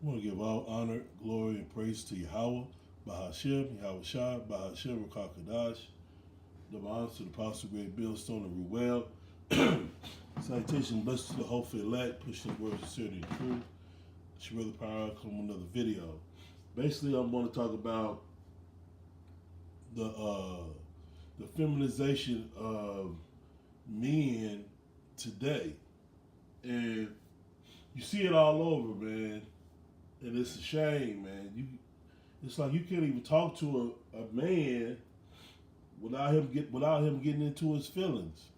I want to give all honor, glory, and praise to Yahweh, Bahashim, Yahweh Shah, Bahashim, Rakakadash. The honors to the Apostle Great Bill Stone and Ruel. Salutation, blessed to the hopeful elect, pushing the words of sincerity and truth. Share the power, come with another video. Basically, I'm going to talk about the feminization of men today, and you see it all over, man. And it's a shame, man. It's like you can't even talk to a man without him getting into his feelings.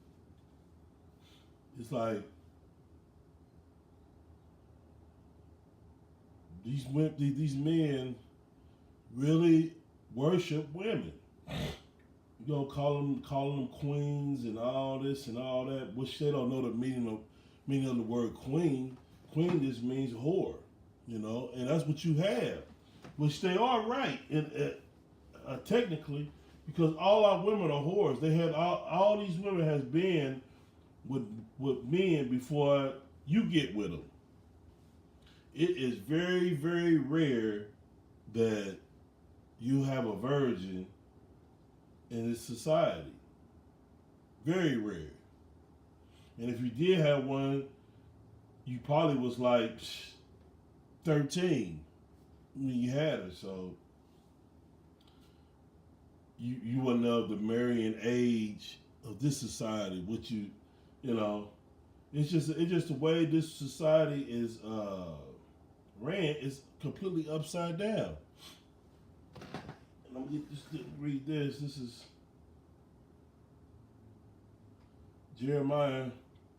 It's like these men really worship women. You know, calling them queens and all this and all that, which they don't know the meaning of the word queen. Queen just means whore, you know, and that's what you have, which they are right technically, because all our women are whores. They had all these women has been with men before you get with them. It is very, very rare that you have a virgin in this society. Very rare. And if you did have one, you probably was like 13 when you had her. So you wouldn't know the marrying age of this society, which you know, it's just the way this society is ran is completely upside down. And I'm gonna read this. This is Jeremiah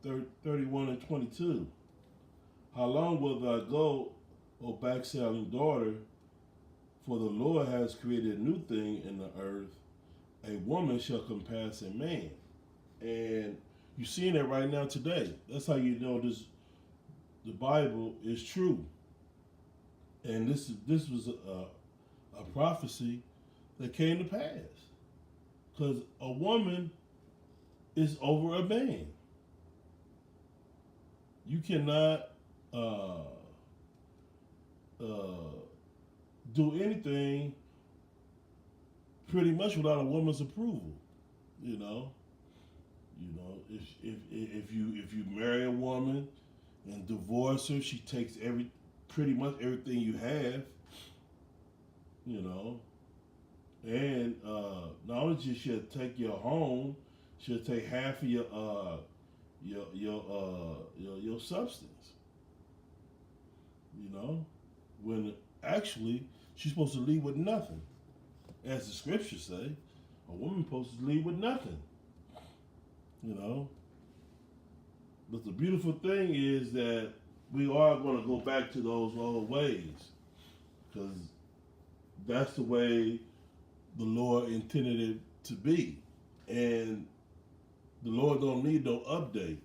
31 and 22. How long will thou go, O backsliding daughter? For the Lord has created a new thing in the earth. A woman shall compass a man. And you're seeing it right now today. That's how you know the Bible is true. And this was a prophecy that came to pass. Because a woman is over a man. You cannot do anything pretty much without a woman's approval. You know, if you marry a woman and divorce her, she takes pretty much everything you have. You know, and not only just she'll take your home, she'll take half of your substance. You know, when actually she's supposed to leave with nothing, as the scriptures say. A woman supposed to leave with nothing. You know, but the beautiful thing is that we are going to go back to those old ways, because that's the way the Lord intended it to be, and the Lord don't need no update.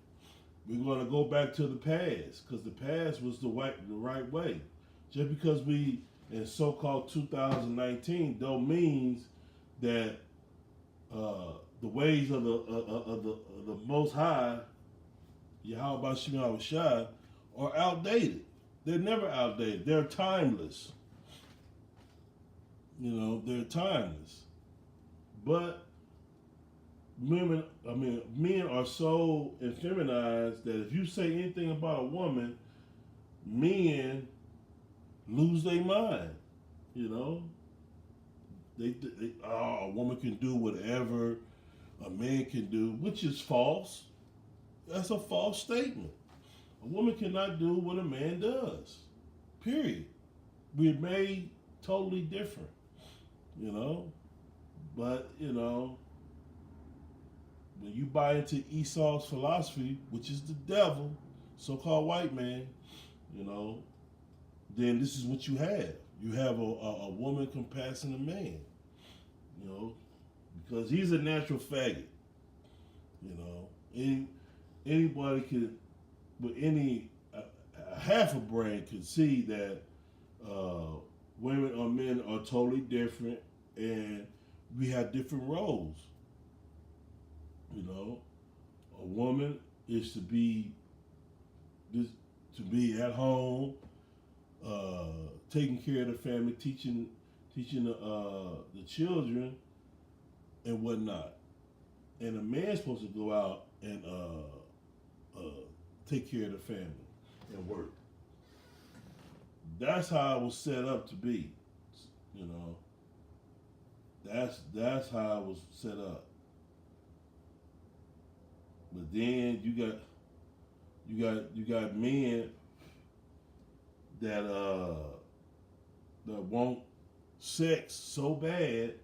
We're going to go back to the past, because the past was the right way. Just because we in so-called 2019 don't means that the ways of the Most High, Yahweh Shem Shai, are outdated. They're never outdated. They're timeless. You know, they're timeless. But men are so effeminized that if you say anything about a woman, men lose their mind. You know, a woman can do whatever a man can do, which is false. That's a false statement. A woman cannot do what a man does. Period. We're made totally different. You know, but you know, when you buy into Esau's philosophy, which is the devil, so-called white man, you know, then this is what you have. You have a woman compassing a man, you know, because he's a natural faggot. You know, anybody could, with any half a brain, could see that women or men are totally different, and we have different roles. You know, a woman is to be at home, taking care of the family, teaching the children and whatnot. And a man's supposed to go out and take care of the family and work. That's how it was set up to be. You know, that's how it was set up. But then you got men that want sex so bad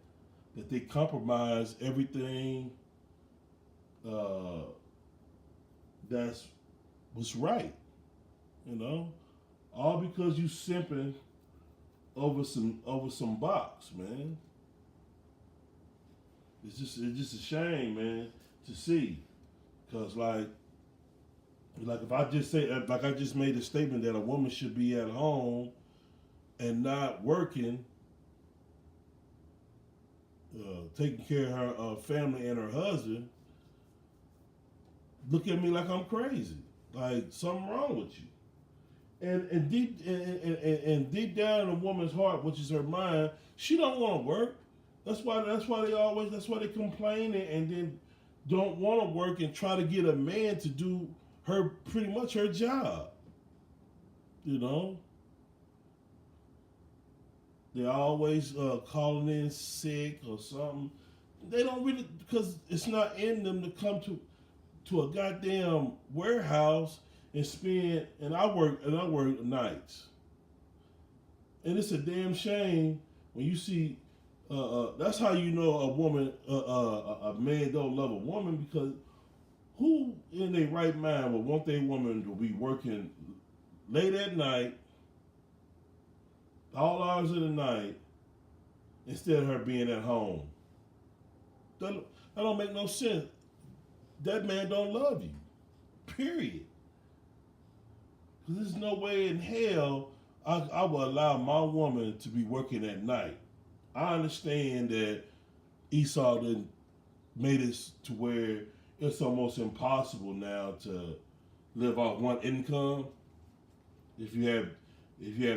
that they compromise everything that's what's right, you know, all because you simping over some box, man. It's just a shame, man, to see, cause like if I just say, like I just made a statement that a woman should be at home and not working, taking care of her family and her husband. Look at me like I'm crazy, like something wrong with you. And deep down in a woman's heart, which is her mind, she don't want to work. That's why they complain and then don't want to work and try to get a man to do her pretty much her job. You know, they're always calling in sick or something. They don't really, because it's not in them to come to a goddamn warehouse and spend. And I work nights, and it's a damn shame when you see. That's how you know a man don't love a woman, because who in their right mind would want their woman to be working late at night, all hours of the night, instead of her being at home? That don't make no sense. That man don't love you, period. Because there's no way in hell I will allow my woman to be working at night. I understand that Esau done made it to where it's almost impossible now to live off one income. If you have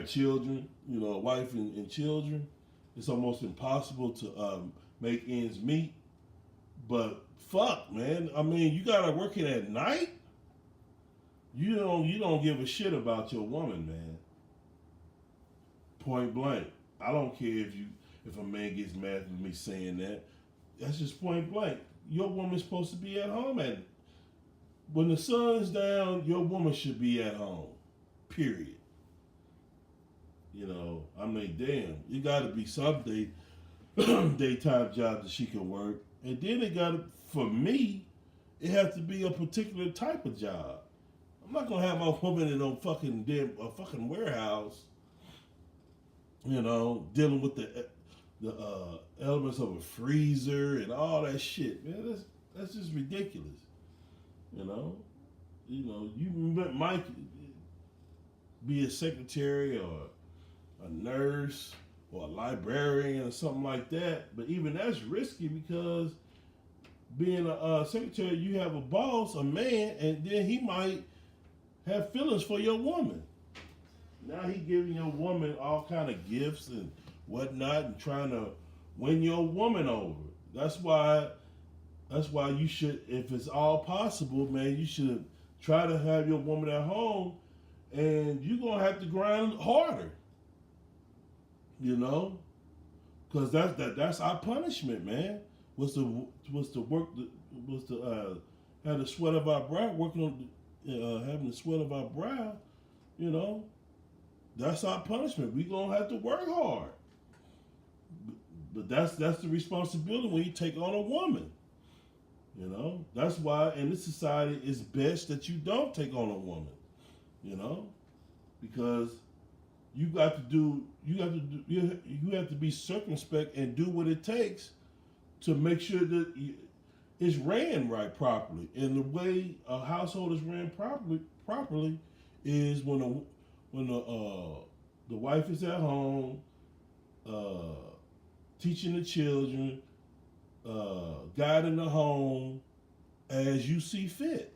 children, you know, a wife and children, it's almost impossible to make ends meet. But fuck, man, I mean, you gotta work it at night. You don't give a shit about your woman, man. Point blank. I don't care if a man gets mad with me saying that. That's just point blank. Your woman's supposed to be at home when the sun's down, your woman should be at home. Period. You know, I mean, damn, it gotta be some daytime job that she can work. And then for me, it has to be a particular type of job. I'm not gonna have my woman in a fucking warehouse, you know, dealing with the elements of a freezer and all that shit, man. That's just ridiculous. You know, you might be a secretary or a nurse or a librarian or something like that, but even that's risky, because being a secretary, you have a boss, a man, and then he might have feelings for your woman. Now he giving your woman all kind of gifts and whatnot and trying to win your woman over. That's why you should, if it's all possible, man, you should try to have your woman at home, and you're gonna have to grind harder. You know, because that's our punishment, man. Was to have the sweat of our brow, working on having the sweat of our brow. You know, that's our punishment. We gonna have to work hard. But that's the responsibility when you take on a woman. You know, that's why in this society it's best that you don't take on a woman. You know, because you have to be circumspect and do what it takes to make sure that it's ran right properly. And the way a household is ran properly is when the wife is at home, teaching the children, guiding the home as you see fit.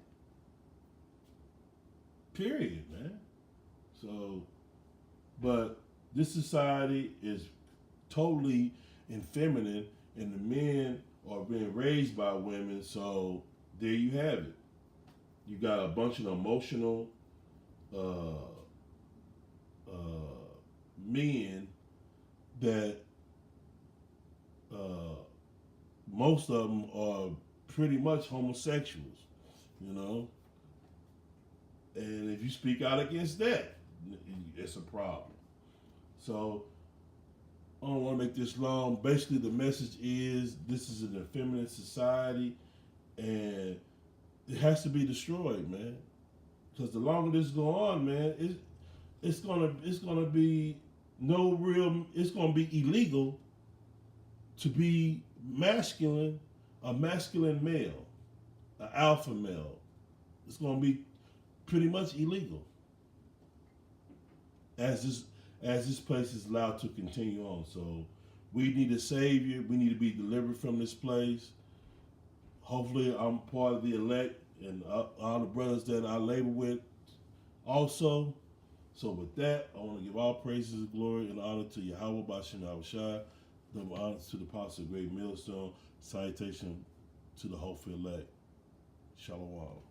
Period, man. So, but This society is totally effeminate, and the men are being raised by women. So there you have it. You got a bunch of emotional uh, men that uh, most of them are pretty much homosexuals, you know. And if you speak out against that, it's a problem. So I don't want to make this long. Basically, the message is this is an effeminate society, and it has to be destroyed, man. Because the longer this go on, man, it's gonna be no real. It's gonna be illegal to be masculine, a masculine male, an alpha male. It's gonna be pretty much illegal as this place is allowed to continue on. So we need a savior. We need to be delivered from this place. Hopefully, I'm part of the elect and all the brothers that I labor with also. So with that, I want to give all praises, glory, and honor to Yahweh Bashem Yahushua, the honors to the Apostle of Great Millstone, salutation to the hopeful elect. Shalom.